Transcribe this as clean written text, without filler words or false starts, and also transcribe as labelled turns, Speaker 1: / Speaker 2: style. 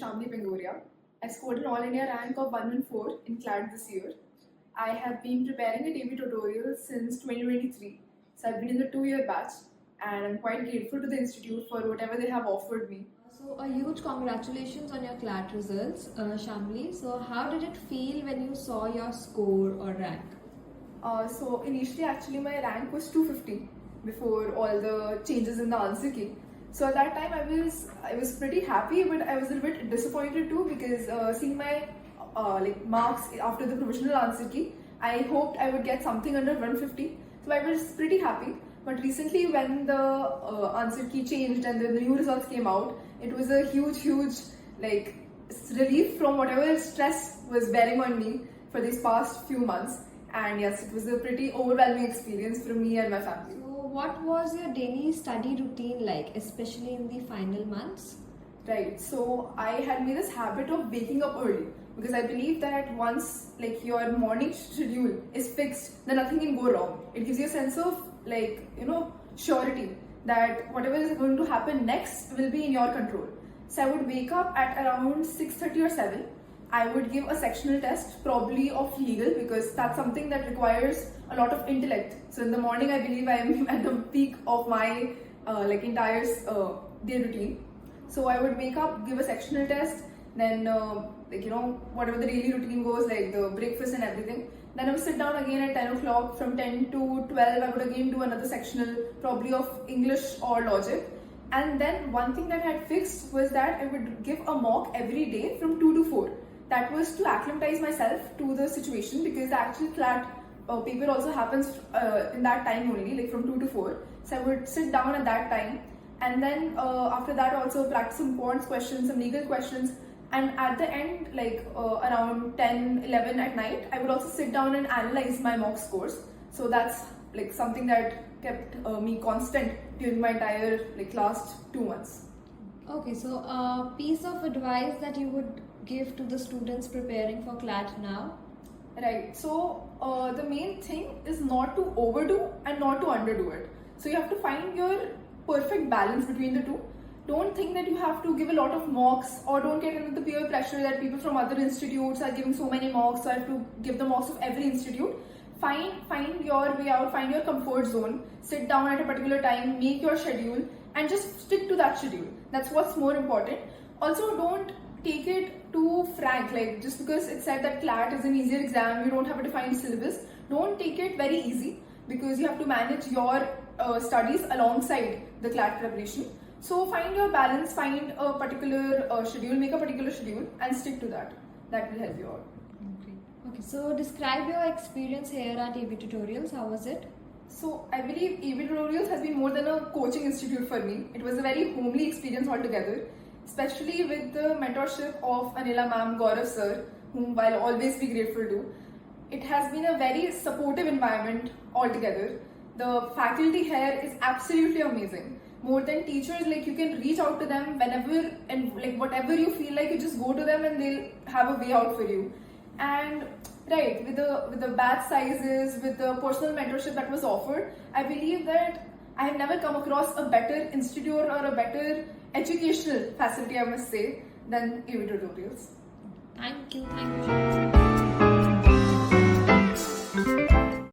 Speaker 1: Shyami Pangoriya. I scored an All India rank of 114 in CLAT this year. I have been preparing at AV Tutorials since 2023. So I've been in the 2-year batch and I'm quite grateful to the institute for whatever they have offered me.
Speaker 2: So a huge congratulations on your CLAT results, Shamli. So how did it feel when you saw your score or rank?
Speaker 1: So initially actually my rank was 250 before all the changes in the answer key. So at that time I was pretty happy, but I was a little bit disappointed too because seeing my marks after the provisional answer key, I hoped I would get something under 150. So I was pretty happy. But recently when the answer key changed and the new results came out, it was a huge relief from whatever stress was bearing on me for these past few months. And yes, it was a pretty overwhelming experience for me and my family.
Speaker 2: So what was your daily study routine like, especially in the final months?
Speaker 1: Right, so I had made this habit of waking up early because I believe that once your morning schedule is fixed, then nothing can go wrong. It gives you a sense of surety that whatever is going to happen next will be in your control. So I would wake up at around 6:30 or 7. I would give a sectional test, probably of legal, because that's something that requires a lot of intellect. So in the morning, I believe I am at the peak of my entire day routine. So I would wake up, give a sectional test, then whatever the daily routine goes, like the breakfast and everything. Then I would sit down again at 10 o'clock. From 10 to 12, I would again do another sectional, probably of English or logic. And then one thing that I had fixed was that I would give a mock every day from 2 to 4. That was to acclimatize myself to the situation because the actual CLAT paper also happens in that time only, like from 2 to 4. So I would sit down at that time, and then after that also practice some quants questions, some legal questions, and at the end, around 10, 11 at night, I would also sit down and analyze my mock scores. So that's something that kept me constant during my entire last 2 months.
Speaker 2: Okay, so a piece of advice that you would give to the students preparing for CLAT now?
Speaker 1: Right, so the main thing is not to overdo and not to underdo it. So you have to find your perfect balance between the two. Don't think that you have to give a lot of mocks, or don't get into the peer pressure that people from other institutes are giving so many mocks, so I have to give the mocks of every institute. Find your way out, find your comfort zone, sit down at a particular time, make your schedule, and just stick to that schedule. That's what's more important. Also, don't take it too frank, just because it said that CLAT is an easier exam, you don't have a defined syllabus. Don't take it very easy because you have to manage your studies alongside the CLAT preparation. So find your balance, find a particular schedule, make a particular schedule and stick to that. That will help you out.
Speaker 2: Okay, so describe your experience here at AV Tutorials. How was it?
Speaker 1: So I believe AV Tutorials has been more than a coaching institute for me. It was a very homely experience altogether, especially with the mentorship of Anila ma'am, Gaurav sir, whom I'll always be grateful to. It has been a very supportive environment altogether. The faculty here is absolutely amazing. More than teachers, you can reach out to them whenever and whatever you feel like, you just go to them and they'll have a way out for you. And right, with the batch sizes, with the personal mentorship that was offered, I believe that I have never come across a better institute or a better educational facility, I must say, than AV Tutorials.
Speaker 2: Thank you, Shyami.